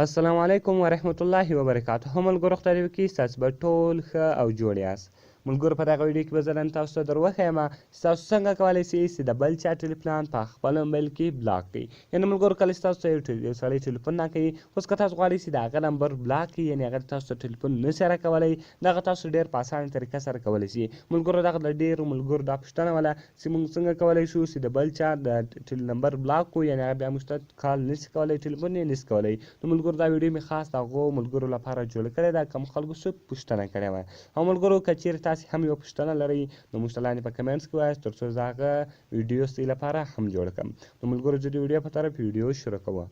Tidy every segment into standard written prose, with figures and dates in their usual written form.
السلام علیکم ورحمت الله وبرکاته. ملګرو خدای وکړي ستاسو به ټول ښه او جوړ یاست. ملګرو په دغه ویډیو کې به زه نن تاسو ته در وښیم چې تاسو څنګه کولی شئ چې د بل چا ټلیفون په خپل موبایل کې بلاک کړئ. یعنې ملګرو کله چې تاسو ته یو سړی ټلیفون نه کوي، اوس که تاسو غواړئ چې د هغه نمبر بلاک کړئ، یعنې هغه تاسو ته ټلیفون نشي راکولی، دغه تاسو ډېر په اسانه طریقه سره کولی شئ. ملګرو دغه د ډېرو ملګرو دا پوښتنه وله چې موږ څنګه کولی شو چې د بل چا د نمبر بلاک کړو، یعنې هغه بیا موږ ته کال نشي کولی، ټلیفون یې نشي کولی. نو ملګرو دا ویډیو مې خاص د هغو ملګرو لپاره جوړه کړې ده کوم خلکو څه پوښتنه کړې وه. او ملګرو که چیرې تاسې هم یوه پوښتنه لرئ نو موږ ته لاندې په کمنټس کې ووایاست تر څو زه هغه ویډیو ستاسو لپاره هم جوړ کړم. نو ملګرو زه د ویډیو په طرف ویډیو شروع کوم.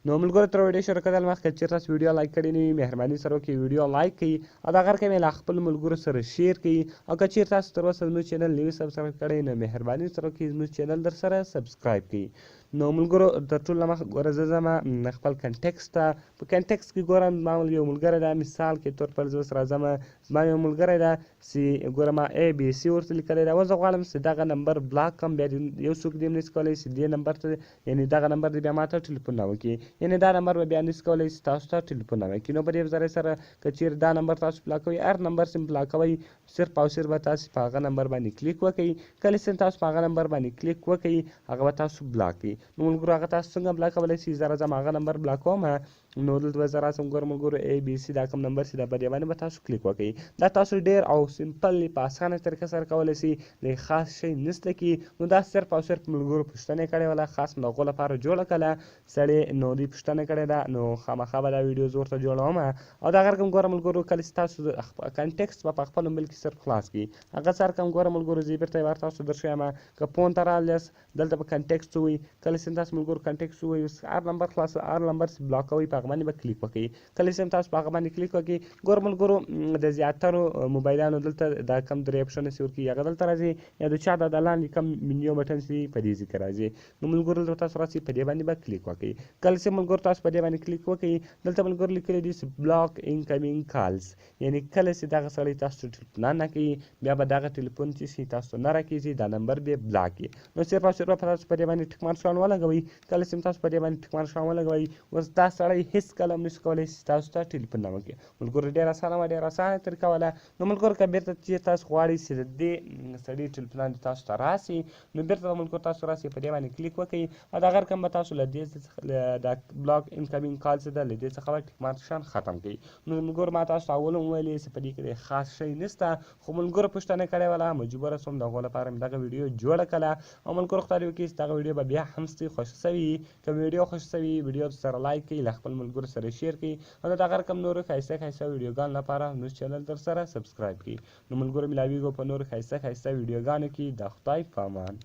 نو ملګرو تر ویډیو شروع کېدل مخکې چیرې تاسو ویډیو لایک کړی نه وي، مهرباني سره وکړئ ویډیو لایک کړئ او دغه رقم یې له خپلو ملګرو سره شیر کړئ. او که چیرې تاسو تر اوسه زموږ چینل نه وي سبسکرایب کړی نو مهرباني سره وکړئ زموږ چینل در سره سبسکرایب کړئ. نو ملګرو تر ټولو نه مخکې ګوره زه ځم خپل کنټیکس ته. په کنټیکس کې ګورم زما یو ملګری ده، مثال کې طور پر زه اوس راځم، زما یو ملګری ده چې ګوره ما اے بي سي ورته لیکلی ده. اوس زه غواړم چې دغه نمبر بلاک کړم، بیا یو څوک دې هم نشي کولی چې دې نمبر ته یعنې دغه نمبر دې بیا ما ته ټلیفون نه وکړي، یعنې دا نمبر به بیا نشي کولی چې تاسو ته ټلیفون نه وکړي. نو په دې ذریعې سره که چیرې دا نمبر تاسو بلاکوئ، هر نمبر چې بلاکوئ صرف او صرف به تاسو په هغه نمبر باندې کلیک وکړئ. کله چې تاسو په هغه نمبر باندې کلیک وکړئ هغه به تاسو بلاک کړئ. نو ملګرو هغه تاسو څنګه بلاکولی شئ؟ زه راځم هغه نمبر بلاکوم. نو دلته به زه راسم ګوره ملګرو اے بي سي دا کوم نمبر چې ده په دې باندې به تاسو کلیک وکړئ. دا تاسو ډېر او سمپل په اسانه طریقه سره کولی شئ، د خاص شی نشته کې. نو دا صرف او صرف ملګرو پوښتنه یې کړې وله، خاص د هغو لپاره جوړه کړله سړی، نو دوی پوښتنه کړې ده، نو خامخا به دا ویډیو زه ورته جوړوم. او دغه رقم ګوره ملګرو کله چې تاسو کنټیکس به په خپل موبایل کې صرف خلاص کړئ، هغه څه رقم ګوره ملګرو زه یې بېرته یې بار تاسو در ښیم. که فون ته راغلاست دلته به کنټیکس ووایي، کله چې تاسو ملګرو کنټیکس ووایي هر نمبر خلاص هر نمبر چې بلاکوئ په هغه باندې به کلیک وکړئ. کله چې تاسو په هغه باندې کلیک وکړئ ګوره ملګرو د زیاترو موبایلانو دلته دا کم درې اپشنونه چې ورکوي هغه دلته راځي، یا د چا د لاندې کم منیو بټن چې په دې ځای کې راځي. نو ملګرو دلته تاسو راسئ په دې باندې به کلیک وکړئ. کله چې ملګرو تاسو په دې باندې کلیک وکړئ دلته ملګرو لیکلی دي چې بلاک انکمینګ کالز، یعنې کله چې دغه سړی تاسو ته ټلیفون نه کوي بیا به دغه ټلیفون چې تاسو ته نه راکېږي دا نمبر به بلاک کړي. نو صرف او صرف تاسو په دې باندې ټک مارک شان ولګوئ. کله چې تاسو په دې باندې ټک مارک شان ولګوئ اوس دا سړی هېڅکله هم نشي کولی چې تاسو ته ټلیفون نه وکړي. ملګرو ډېر اسانه وه، ډېر اسانه طریقه وله. نو ملګرو که بیرته چې تاسو غواړئ چې د دې سړي ټلیفونان تاسو ته راسي نو بیرته به ملګرو تاسو راسئ په دې باندې کلیک وکړئ او دغه رقم به تاسو له دې د بلاک انکمینګ کال چې ده له دې څخه به ټک مارک شان ختم کړئ. نو ملګرو ما تاسو ته اول هم ویلې چې په دې کې خاص شی نشته، خو ملګرو پوښتنه کړې وله مجبوره سوم د هغو لپاره مې دغه ویډیو جوړه کړله. او ملګرو خدای دې وکړي چې دغه ویډیو به بیا هم ستاسو خوښه سوې وي. که ویډیو خوښه سوې وي ویډیو سره لایک کړئ، له خپل ملګرو سره شیر کړئ او د دغه رقم نورو ښایسته ښایسته ویډیوګانو لپاره زموږ چینل در سره سبسکرایب کړئ. نو ملګرو ملاویږو په نورو ښایسته ښایسته ویډیوګانو کې. د خدای په امان.